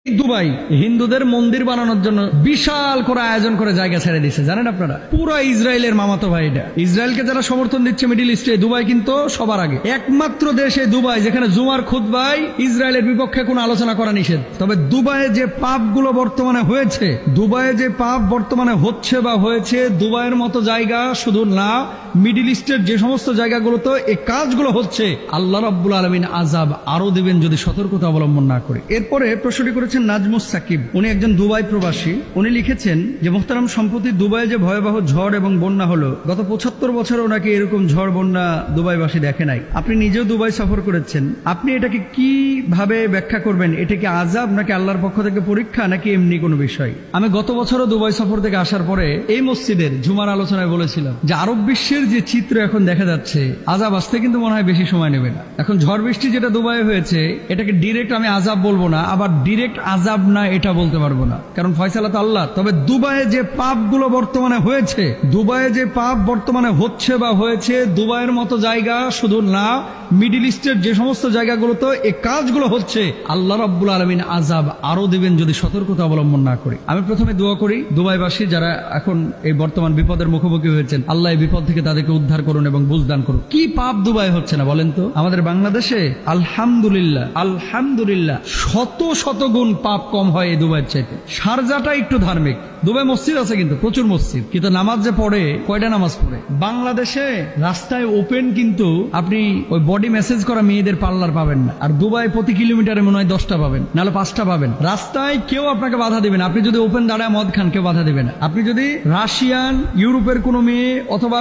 Dubai হিন্দুদের মন্দির বানানোর জন্য বিশাল করে আয়োজন করে জায়গা ছেড়ে দিচ্ছে, জানেন আপনারা? পুরো ইসরায়েলের মামাতো ভাই এটা। ইসরায়েলকে যারা সমর্থন দিচ্ছে মিডিল ইস্টে, দুবাই কিন্তু সবার আগে। একমাত্র দেশে দুবাই যেখানে জুমার খুতবায় ইসরায়েলের বিপক্ষে কোনো আলোচনা করা নিষেধ। তবে দুবাইয়ে যে পাপগুলো বর্তমানে হয়েছে, দুবাইয়ে যে পাপ বর্তমানে হচ্ছে বা হয়েছে, দুবাইয়ের মতো জায়গা শুধু না, মিডিল ইস্টের যে সমস্ত জায়গাগুলোতে এই কাজগুলো হচ্ছে, আল্লাহ রাব্বুল আলামিন আযাব আরো দিবেন যদি সতর্কতা অবলম্বন না করে। এরপরে প্রশ্নটি করেছেন নাজমুস সাকিব, উনি একজন দুবাই প্রবাসী। উনি লিখেছেন যে মুহতারাম, সম্প্রতি দুবাইয়ে যে ভয়াবহ ঝড় এবং বন্যা হলো, গত ৭৫ বছরেও নাকি এরকম ঝড় বন্যা দুবাইবাসী দেখে নাই। আপনি নিজেও দুবাই সফর করেছেন, আপনি এটাকে কিভাবে ব্যাখ্যা করবেন? এটা কি আযাব নাকি আল্লাহর পক্ষ থেকে পরীক্ষা নাকি এমনি কোনো বিষয়? আমি গত বছরও দুবাই সফর থেকে আসার পরে এই মসজিদের জুমার আলোচনায় বলেছিলাম যে আরব বিশ্বের যে চিত্র এখন দেখা যাচ্ছে, আযাব আসতে কিন্তু মনে হয় বেশি সময় নেবে না। এখন ঝড় বৃষ্টি যেটা দুবাইয়ে হয়েছে, এটাকে ডিরেক্ট আমি আযাব বলবো না, আবার ডিরেক্ট আযাব না এটা বলতে পারবো না, কারণ ফয়সালা তো আল্লাহ। তবে দুবাইয়ে যে পাপগুলো বর্তমানে হয়েছে, দুবাইয়ে যে পাপ বর্তমানে হচ্ছে বা হয়েছে, দুবাইয়ের মতো জায়গা শুধু না, মিডিল ইস্টের যে সমস্ত জায়গাগুলোতে এই কাজগুলো হচ্ছে, আল্লাহ রাব্বুল আলামিন আযাব আরো দিবেন যদি সতর্কতা অবলম্বন না করি। আমি প্রথমে দোয়া করি দুবাইবাসী যারা এখন এই বর্তমান বিপদের মুখোমুখি হয়েছেন, আল্লাহ এই বিপদ থেকে তাদেরকে উদ্ধার করুন এবং বুঝদান করুন। কি পাপ দুবাই হচ্ছে না বলেন তো? আমাদের বাংলাদেশে আলহামদুলিল্লাহ আলহামদুলিল্লাহ শত শত গুণ পাপ কম হয় এই দুবাইয়ের চাইতে। শারজাটা একটু ধার্মিক, দুবাই মসজিদ আছে কিন্তু প্রচুর মসজিদ, কিন্তু নামাজ যে পড়ে, কয়টা নামাজ পড়ে? বাংলাদেশে রাস্তায় ওপেন কিন্তু আপনি ওই বডি মেসেজ করা মেয়েদের পার্লার পাবেন না, আর দুবাই প্রতি কিলোমিটারে মনে হয় 10টা পাবেন, নাহলে 5টা পাবেন। রাস্তায় কেউ আপনাকে বাধা দিবে না, আপনি যদি ওপেন দাঁড়ায় মদ খান কেউ বাধা দিবে না। আপনি যদি রাশিয়ান, ইউরোপের কোনো মেয়ে অথবা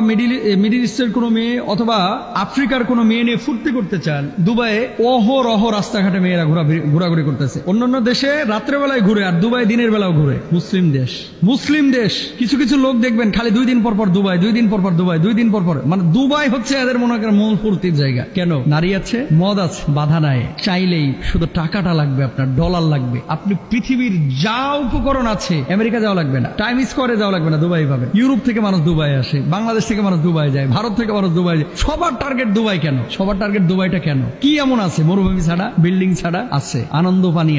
মিডিল ইস্টের কোনো মেয়ে অথবা আফ্রিকার কোনো মেয়ে নিয়ে ফুর্তি করতে চান, দুবাইয়ে অহরহ রাস্তাঘাটে মেয়েরা ঘোরাঘুরি করতেছে। অন্যান্য দেশে রাত্রেবেলায় ঘুরে, আর দুবাই দিনের বেলাও ঘুরে। মুসলিম দেশ, মুসলিম দেশ। কিছু কিছু লোক দেখবেন খালি 2 দিন পর পর দুবাই, 2 দিন পর পর দুবাই, 2 দিন পর পর, মানে দুবাই হচ্ছে এদের মনে করেন মূল ফুর্তির জায়গা। কেন? নারী আছে, মদ আছে, বাধা নাই, চাইলেই শুধু টাকাটা লাগবে, আপনার ডলার লাগবে। আপনি পৃথিবীর যা উপকরণ আছে, আমেরিকা যাওয়া লাগবে না, টাইম স্কোয়ারে যাওয়া লাগবে না, দুবাই পাবে। ইউরোপ থেকে মানুষ দুবাই আসে, বাংলাদেশ থেকে মানুষ দুবাই যায়, ভারত থেকে মানুষ দুবাই যায়। সবার টার্গেট দুবাই। কেন সবার টার্গেট দুবাইটা? কেন? কি এমন আছে? মরুভূমি ছাড়া, বিল্ডিং ছাড়া আছে, আনন্দ পানি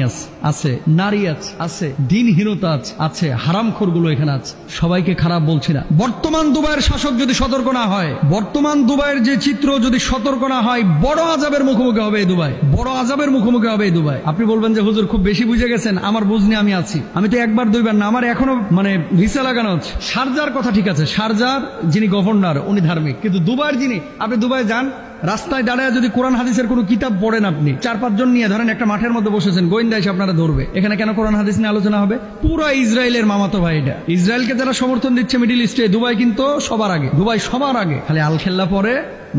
আছে, নারী আছে, দিনহীনতা আছে, হারামখোরগুলো এখানে আছে। সবাইকে খারাপ বলছি না। বর্তমান দুবাইয়ের শাসক যদি সতর্ক না হয়, বর্তমান দুবাইয়ের যে চিত্র যদি সতর্ক না হয়, বড় আযাবের মুখোমুখি হবে এই দুবাই, বড় আযাবের মুখোমুখি হবে এই দুবাই। আপনি বলবেন যে হুজুর খুব বেশি বুঝে গেছেন, আমার বুঝ নিয়ে আমি আছি। আমি তো একবার দুইবার না, আমার এখনো ভিসা লাগানো হচ্ছে। শারজার কথা ঠিক আছে, শারজার যিনি গভর্নর উনি ধার্মিক, কিন্তু দুবাইয়ের যিনি, আপনি দুবাই যান, রাস্তায় দাঁড়ায় যদি কোরআন হাদিসের কোনো কিতাব পড়েন, আপনি 4-5 জন নিয়ে ধরেন একটা মাঠের মধ্যে বসেছেন, গোয়েন্দা এসে আপনারা ধরবে, এখানে কেন কোরআন হাদিস নিয়ে আলোচনা হবে? পুরো ইসরায়েলের মামাতো ভাই এটা। ইসরায়েলকে যারা সমর্থন দিচ্ছে মিডিল ইস্টে, দুবাই কিন্তু সবার আগে, দুবাই সবার আগে। খালি আলখেল্লা পরে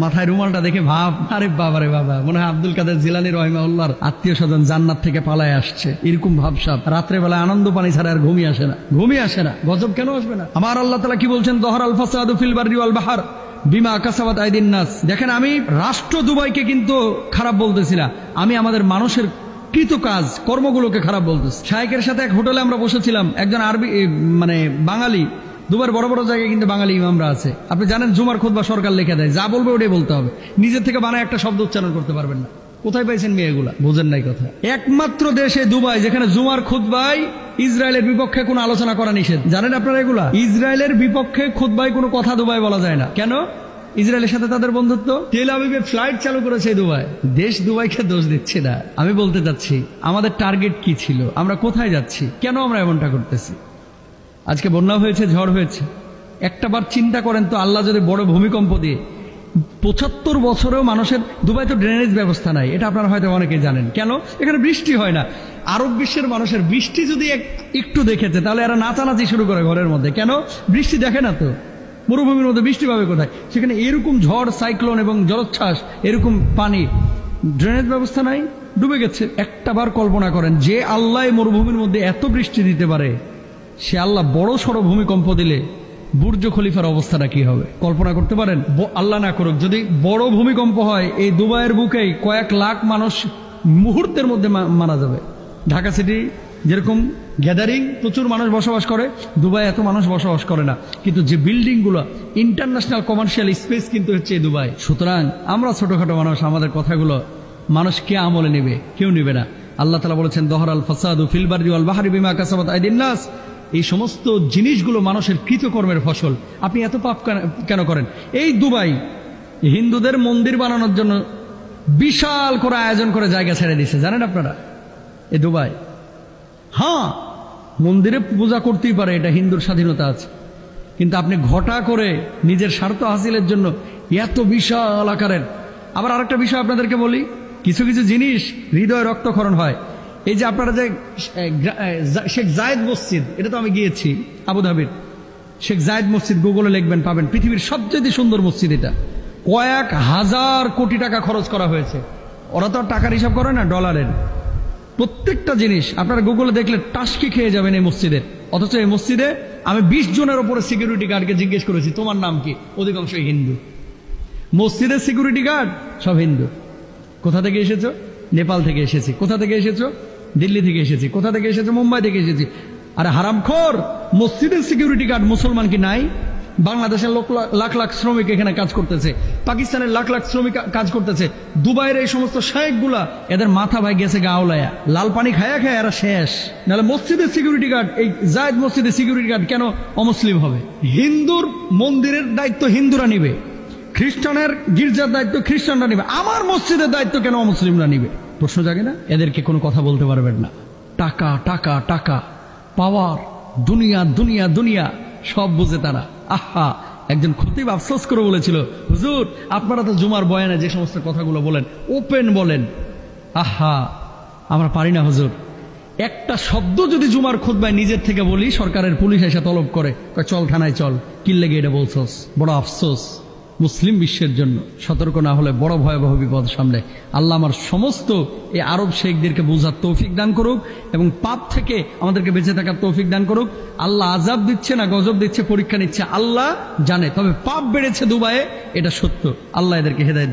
মাথায় রুমালটা দেখে ভাব, আরে বাবা রে বাবা, মনে হয় আব্দুল কাদের জিলানী রহিমাহুল্লাহর আত্মীয় স্বজন জান্নাত থেকে পালায় আসছে, এরকম ভাবসাব। রাত্রেবেলা আনন্দ পানি ছাড়া আর ঘুমিয়ে আসে না। গজব কেন আসবে না? আমার আল্লাহ তাআলা কি বলছেন? যহরাল ফাসাদু ফিল বাররি ওয়াল বাহর বিমা কাসাবাত আইদিন নাস। দেখেন, আমি রাষ্ট্র দুবাইকে কিন্তু খারাপ বলতেছি না, আমি আমাদের মানুষের কৃত কাজ কর্মগুলোকে খারাপ বলতেছি। শায়েকের সাথে এক হোটেলে আমরা বসেছিলাম, একজন আরবি বাঙালি, দুবার বড় বড় জায়গায় কিন্তু বাঙালি ইমামরা আছে। আপনি জানেন জুমার খুতবা সরকার লিখে দেয়, যা বলবে ওটাই বলতে হবে, নিজের থেকে বানায় একটা শব্দ উচ্চারণ করতে পারবেন না। কোথায় পাইছেন মেয়েগুলা? বোঝেন নাই কথা। একমাত্র দেশে দুবাই যেখানে জুমার খুতবায় ইসরায়েলের বিপক্ষে কোনো আলোচনা করা নিষেধ। জানেন আপনারা এগুলা? ইসরায়েলের বিপক্ষে খুতবায় কোনো কথা দুবাই বলা যায় না। কেন? ইসরায়েলের সাথে তাদের বন্ধুত্ব। তেল আবিবে ফ্লাইট চালু করেছে দুবাই। দেশ দুবাইকে দোষ দিচ্ছে না। আমি বলতে চাচ্ছি আমাদের টার্গেট কি ছিল, আমরা কোথায় যাচ্ছি, কেন আমরা এমনটা করতেছি? আজকে বন্যা হয়েছে, ঝড় হয়েছে, একটাবার চিন্তা করেন তো, আল্লাহ যদি বড় ভূমিকম্প দিয়ে 75 বছরেও মানুষের, দুবাই তো ড্রেনেজ ব্যবস্থা নাই, এটা আপনারা হয়তো অনেকেই জানেন। কেন? এখানে বৃষ্টি হয় না। আরব বিশ্বের মানুষের বৃষ্টি যদি একটু দেখেছে, তাহলে এরা নাচানাচি শুরু করে ঘরের মধ্যে। কেন? বৃষ্টি দেখে না তো, মরুভূমির মধ্যে বৃষ্টি পাবে কোথায়? সেখানে এরকম ঝড়, সাইক্লোন এবং জলোচ্ছ্বাস, এরকম পানি, ড্রেনেজ ব্যবস্থা নাই, ডুবে গেছে। একটাবার কল্পনা করেন, যে আল্লাহ মরুভূমির মধ্যে এত বৃষ্টি দিতে পারে, সে আল্লাহ বড় সড় ভূমিকম্প দিলে বুর্জ খলিফার অবস্থাটা কি হবে? কল্পনা করতে পারেন? আল্লাহ না করুক, যদি বড় ভূমিকম্প হয়, এই দুবাইয়ের বুকেই কয়েক লাখ মানুষ মুহূর্তের মধ্যে মারা যাবে। ঢাকা সিটি যেরকম গ্যাদারিং, প্রচুর মানুষ বসবাস করে, দুবাই এত মানুষ বসবাস করে না, কিন্তু যে বিল্ডিং গুলো, ইন্টারন্যাশনাল কমার্শিয়াল স্পেস কিন্তু হচ্ছে দুবাই। সুতরাং আমরা ছোটখাটো মানুষ, আমাদের কথাগুলো মানুষ কে আমলে নেবে? কেউ নেবে না। আল্লাহ তাআলা বলেছেন দহরাল ফাসাদু ফিল বাররি ওয়াল বাহরি বিমা কাসাবাত আইদিন নাস। এই সমস্ত জিনিসগুলো মানুষের কৃতকর্মের ফসল। আপনি এত পাপ কেন করেন? এই দুবাই হিন্দুদের মন্দির বানানোর জন্য বিশাল করে আয়োজন করে জায়গা ছেড়ে দিছে, জানেন আপনারা? এই দুবাই, হ্যাঁ মন্দিরে পূজা করতেই পারে, এটা হিন্দুর স্বাধীনতা আছে, কিন্তু আপনি ঘটা করে নিজের স্বার্থ হাসিলের জন্য এত বিশাল আকারের। আবার আরেকটা বিষয় আপনাদেরকে বলি, কিছু কিছু জিনিস হৃদয় রক্তক্ষরণ হয়। এই যে আপনারা যে শেখ জায়েদ মসজিদ, এটা তো আমি গিয়েছি আবুধাবির, শেখ জায়েদ মসজিদ গুগলে লিখবেন পাবেন, পৃথিবীর সবচেয়ে সুন্দর মসজিদ এটা। কয়েক হাজার কোটি টাকা খরচ করা হয়েছে। ওরা তো টাকার হিসাব করে না, ডলারের। প্রত্যেকটা জিনিস আপনারা গুগলে দেখলে টাসকি খেয়ে যাবেন এই মসজিদের। অথচ এই মসজিদে আমি 20 জনের উপরে সিকিউরিটি গার্ডকে জিজ্ঞেস করেছি তোমার নাম কি, অধিকাংশই হিন্দু। মসজিদের সিকিউরিটি গার্ড সব হিন্দু। কোথা থেকে এসেছো? নেপাল থেকে এসেছি। কোথা থেকে এসেছো? দিল্লি থেকে এসেছি। কোথা থেকে এসেছো? মুম্বাই থেকে এসেছি। আরে হারামখোর, মসজিদের সিকিউরিটি গার্ড মুসলমান কি নাই? বাংলাদেশের লাখ লাখ শ্রমিক এখানে কাজ করতেছে, পাকিস্তানের লাখ লাখ শ্রমিক কাজ করতেছে, দুবাইয়ের এই সমস্ত শায়েখগুলা এদের মাথা ভাই গেছে গাওলায়া, লাল পানি খায়া খায় এরা শেষ। নাহলে মসজিদের সিকিউরিটি গার্ড, এই জায়েদ মসজিদের সিকিউরিটি গার্ড কেন অমুসলিম হবে? হিন্দুর মন্দিরের দায়িত্ব হিন্দুরা নিবে, খ্রিস্টানের গির্জার দায়িত্ব খ্রিস্টানরা নিবে, আমার মসজিদের দায়িত্ব কেন অমুসলিমরা নিবে? প্রশ্ন জাগে না? এদেরকে কোনো কথা বলতে পারবেন না। টাকা টাকা টাকা, পাওয়ার, দুনিয়া দুনিয়া দুনিয়া, সব বুঝে তারা। আহা, একজন খতিব আফসোস করে বলেছিল, হুজুর আপনারা তো জুমার বয়ানে যে সমস্ত কথাগুলো বলেন ওপেন বলেন, আহা আমরা পারি না হুজুর। একটা শব্দ যদি জুমার খুতবায় নিজের থেকে বলি, সরকারের পুলিশ এসে তলব করে, চল থানায় চল, কি লেগে এটা বলছস? বড় আফসোস মুসলিম বিশ্বের জন্য। সতর্ক না হলে বড় ভয়াবহ বিপদ সামনে। আল্লাহ আমার সমস্ত এই আরব শেখদেরকে বুঝার তৌফিক দান করুক এবং পাপ থেকে আমাদেরকে বেঁচে থাকার তৌফিক দান করুক। আল্লাহ আজাব দিচ্ছে না গজব দিচ্ছে, পরীক্ষা নিচ্ছে, আল্লাহ জানে। তবে পাপ বেড়েছে দুবাইয়ে, এটা সত্য। আল্লাহ এদেরকে হেদায়েত